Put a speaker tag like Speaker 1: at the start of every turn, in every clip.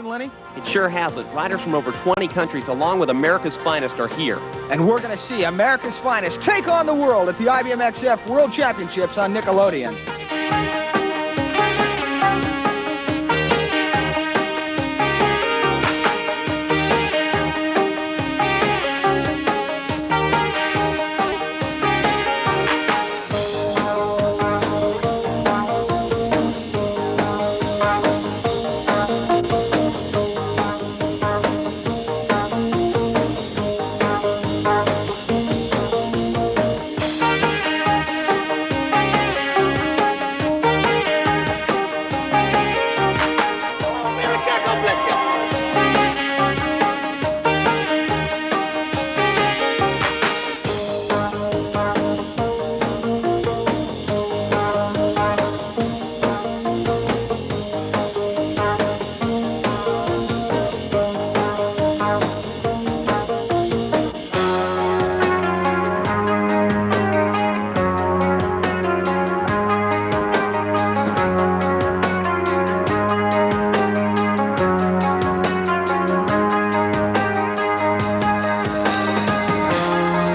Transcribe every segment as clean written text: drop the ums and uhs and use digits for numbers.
Speaker 1: happen, Lenny?
Speaker 2: It sure hasn't. Riders from over 20 countries, along with America's finest, are here.
Speaker 1: And we're going to see America's finest take on the world at the IBMXF World Championships on Nickelodeon.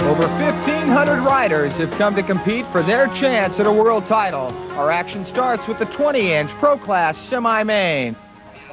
Speaker 1: Over 1,500 riders have come to compete for their chance at a world title. Our action starts with the 20-inch Pro Class Semi-Main.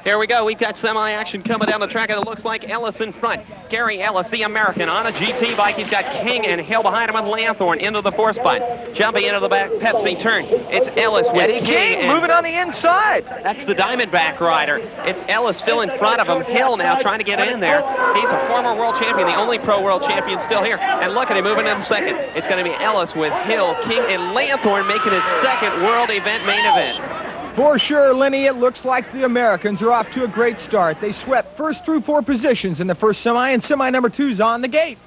Speaker 2: Here we go. We've got semi-action coming down the track, and it looks like Ellis in front. Gary Ellis, the American, on a GT bike. He's got King and Hill behind him with Lanthorn into the four spot. Jumping into the back Pepsi turn. It's Ellis with
Speaker 1: Eddie
Speaker 2: King.
Speaker 1: King moving on the inside.
Speaker 2: That's the Diamondback rider. It's Ellis still in front of him. Hill now trying to get in there. He's a former world champion, the only pro world champion still here. And look at him moving in second. It's going to be Ellis with Hill, King, and Lanthorn making his second world event main event.
Speaker 1: For sure, Lenny, it looks like the Americans are off to a great start. They swept first through four positions in the first semi, and semi number 2's on the gate.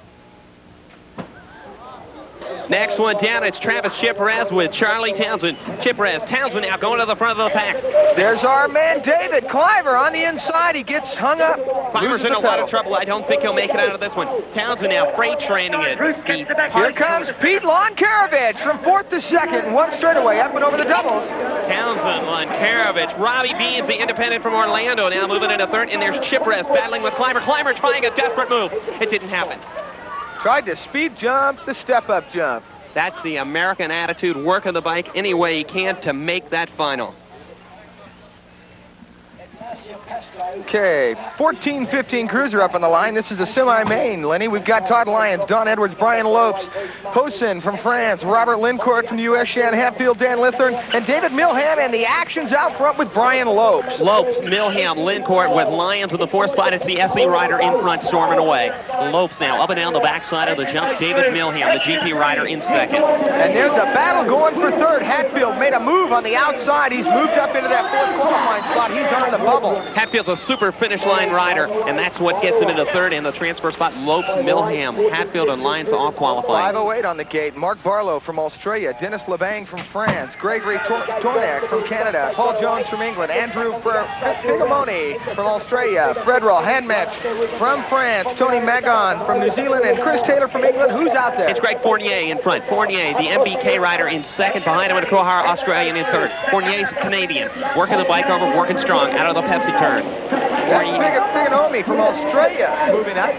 Speaker 2: Next one down, it's Travis Chipperez with Charlie Townsend. Chipperez, Townsend now going to the front of the pack.
Speaker 1: There's our man David Cliver on the inside. He gets hung up.
Speaker 2: Cliver's in a lot of trouble. I don't think he'll make it out of this one. Townsend now freight training it.
Speaker 1: Here comes Pete Lonkarovich from fourth to second. One straightaway up and over the doubles.
Speaker 2: Townsend, Lonkarovich, Robbie Beans, the independent from Orlando, now moving into third. And there's Chipperez battling with Cliver. Cliver trying a desperate move. It didn't happen.
Speaker 1: Tried to speed jump, the step-up jump.
Speaker 2: That's the American attitude, working the bike any way he can to make that final.
Speaker 1: Okay, 14-15 cruiser up on the line. This is a semi-main, Lenny. We've got Todd Lyons, Don Edwards, Brian Lopes, Posen from France, Robert Lincourt from the U.S., Shan Hatfield, Dan Lithern, and David Milham, and the action's out front with Brian Lopes.
Speaker 2: Lopes, Milham, Lincourt with Lyons in the fourth spot. It's the SE rider in front storming away. Lopes now up and down the backside of the jump. David Milham, the GT rider, in second.
Speaker 1: And there's a battle going for third. Hatfield made a move on the outside. He's moved up into that fourth qualifying spot. He's on the bubble.
Speaker 2: Hatfield's a super finish line rider, and that's what gets him into third in the transfer spot. Lopes, Milham, Hatfield, and Lyons all qualifying.
Speaker 1: 5:08 on the gate. Mark Barlow from Australia, Dennis Lebang from France, Gregory Tornek from Canada, Paul Jones from England, Andrew Figamoni from Australia, Frederill Handmatch from France, Tony Magon from New Zealand, and Chris Taylor from England. Who's out there?
Speaker 2: It's Greg Fournier in front. Fournier, the MBK rider, in second. Behind him, and Kohara, Australian, in third. Fournier's Canadian, working the bike over, working strong out of the Pepsi turn.
Speaker 1: That's Figanomi from Australia moving up.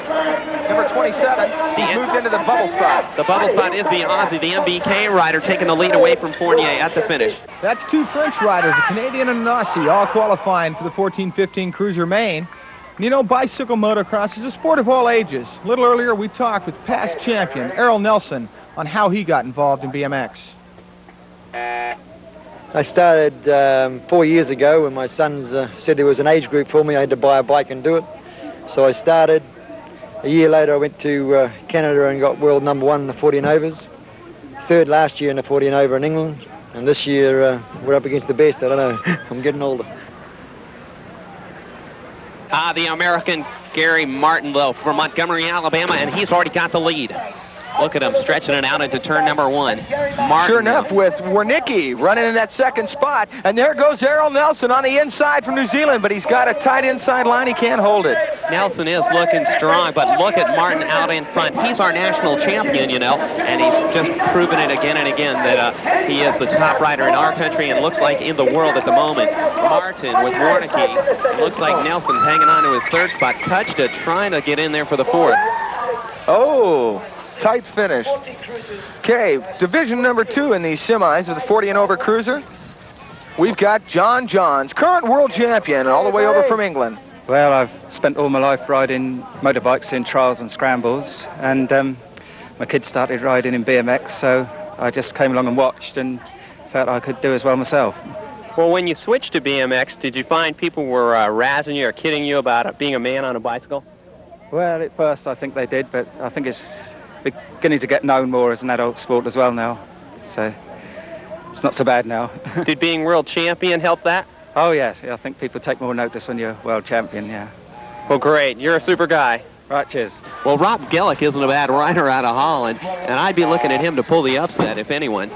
Speaker 1: Number 27. He's moved into the bubble spot.
Speaker 2: The bubble spot is the Aussie, the MBK rider, taking the lead away from Fournier at the finish.
Speaker 1: That's two French riders, a Canadian and an Aussie, all qualifying for the 14-15 Cruiser Main. And you know, bicycle motocross is a sport of all ages. A little earlier, we talked with past champion Errol Nelson on how he got involved in BMX.
Speaker 3: I started 4 years ago when my sons said there was an age group for me. I had to buy a bike and do it. So I started. A year later I went to Canada and got world number 1 in the 40 and overs. Third last year in the 40 and over in England. And this year we're up against the best. I don't know. I'm getting older.
Speaker 2: The American Gary Martin, though, from Montgomery, Alabama, and he's already got the lead. Look at him stretching it out into turn number 1. Martin.
Speaker 1: Sure enough, with Wernicke running in that second spot. And there goes Errol Nelson on the inside from New Zealand, but he's got a tight inside line. He can't hold it.
Speaker 2: Nelson is looking strong, but look at Martin out in front. He's our national champion, you know, and he's just proven it again and again that he is the top rider in our country and looks like in the world at the moment. Martin with Wernicke. Looks like Nelson's hanging on to his third spot. Kutchta trying to get in there for the 4th.
Speaker 1: Oh, tight finish. Okay, division number 2 in these semis of the 40 and over cruiser. We've got John Johns, current world champion, all the way over from England.
Speaker 4: Well, I've spent all my life riding motorbikes in trials and scrambles, and my kids started riding in BMX, so I just came along and watched and felt I could do as well myself.
Speaker 2: Well, when you switched to BMX, did you find people were razzing you or kidding you about being a man on a bicycle?
Speaker 4: Well, at first I think they did, but I think it's beginning to get known more as an adult sport as well now, so it's not so bad now.
Speaker 2: Did being world champion help that?
Speaker 4: Oh, yes. I think people take more notice when you're world champion, yeah.
Speaker 2: Well, great. You're a super guy.
Speaker 4: Right, cheers.
Speaker 2: Well, Rob Gellick isn't a bad rider out of Holland, and I'd be looking at him to pull the upset, if anyone.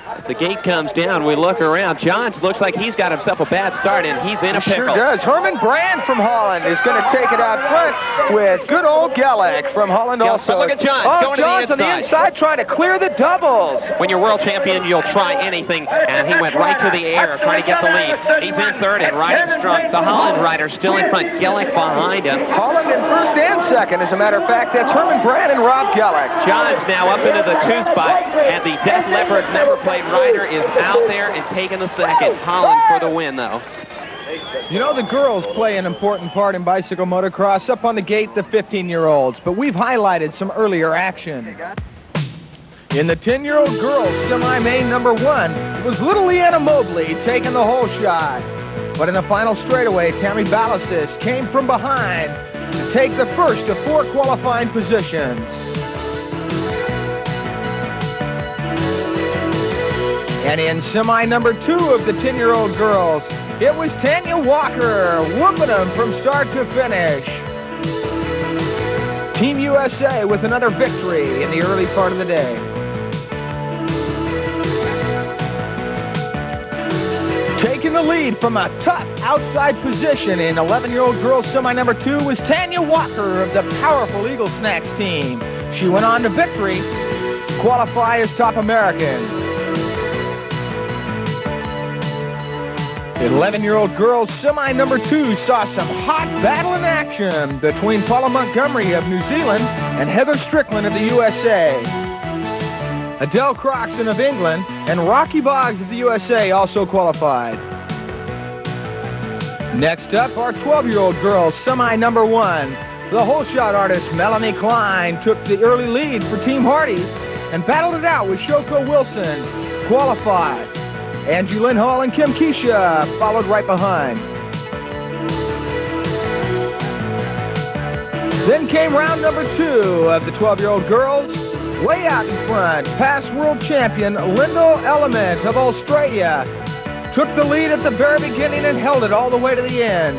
Speaker 2: As the gate comes down, we look around. Johns looks like he's got himself a bad start, and he's in a pickle.
Speaker 1: Sure does. Herman Brand from Holland is going to take it out front with good old Gellick from Holland also.
Speaker 2: But look at Johns going
Speaker 1: Johns
Speaker 2: to the inside.
Speaker 1: on the inside trying to clear the doubles.
Speaker 2: When you're world champion, you'll try anything, and he went right to the air trying to get the lead. He's in third and riding strong. The Holland rider still in front. Gellick behind him.
Speaker 1: Holland in first and second. As a matter of fact, that's Herman Brand and Rob Gellick.
Speaker 2: Johns now up into the 2 spot, and the Def Leppard number plate rider is out there and taking the second. Holland for the win, though.
Speaker 1: You know, the girls play an important part in bicycle motocross. Up on the gate, the 15-year-olds, but we've highlighted some earlier action. In the 10-year-old girls semi-main number 1 was little Leanna Mobley taking the whole shot. But in the final straightaway, Tammy Balasis came from behind to take the first of 4 qualifying positions. And in semi number 2 of the 10-year-old girls, it was Tanya Walker whooping them from start to finish. Team USA with another victory in the early part of the day. Taking the lead from a tough outside position in 11-year-old girls semi number 2 was Tanya Walker of the powerful Eagle Snacks team. She went on to victory, qualify as top American. 11-year-old girls semi number 2 saw some hot battle in action between Paula Montgomery of New Zealand and Heather Strickland of the USA. Adele Croxton of England and Rocky Boggs of the USA also qualified. Next up, our 12-year-old girls semi number 1. The hole shot artist Melanie Klein took the early lead for Team Hardee's and battled it out with Shoko Wilson, qualified. Angie Lynn Hall and Kim Keisha followed right behind. Then came round number 2 of the 12-year-old girls. Way out in front, past world champion Lyndall Element of Australia took the lead at the very beginning and held it all the way to the end.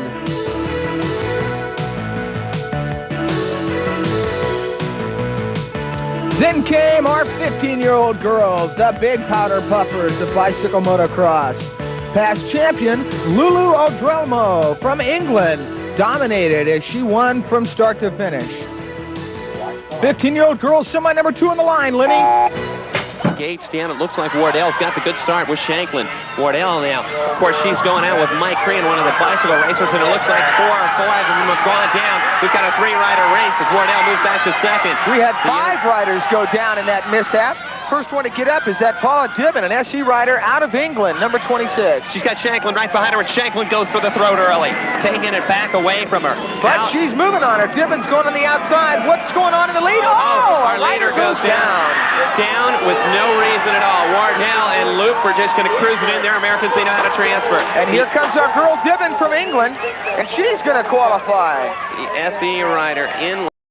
Speaker 1: Then came our 15-year-old girls, the big powder puffers of bicycle motocross. Past champion Lulu O'Drelmo from England dominated as she won from start to finish. 15-year-old girls semi number 2 on the line, Lenny.
Speaker 2: Gates down. It looks like Wardell's got the good start with Shanklin. Wardell now, of course, she's going out with Mike Crean, one of the bicycle racers, and it looks like 4 or 5 of them have gone down. We've got a 3-rider race as Wardell moves back to second.
Speaker 1: We had 5 riders go down in that mishap. First one to get up is that Paula Dibben, an SE rider out of England, number 26.
Speaker 2: She's got Shanklin right behind her, and Shanklin goes for the throat early, taking it back away from her.
Speaker 1: But she's moving on her. Dibben's going on the outside. What's going on in the lead? Oh,
Speaker 2: our leader goes down. Down with no reason at all. Wardell and Luke were just going to cruise it in there. Americans, they know how to transfer.
Speaker 1: And here comes our girl Dibben from England, and she's going to qualify.
Speaker 2: The SE rider in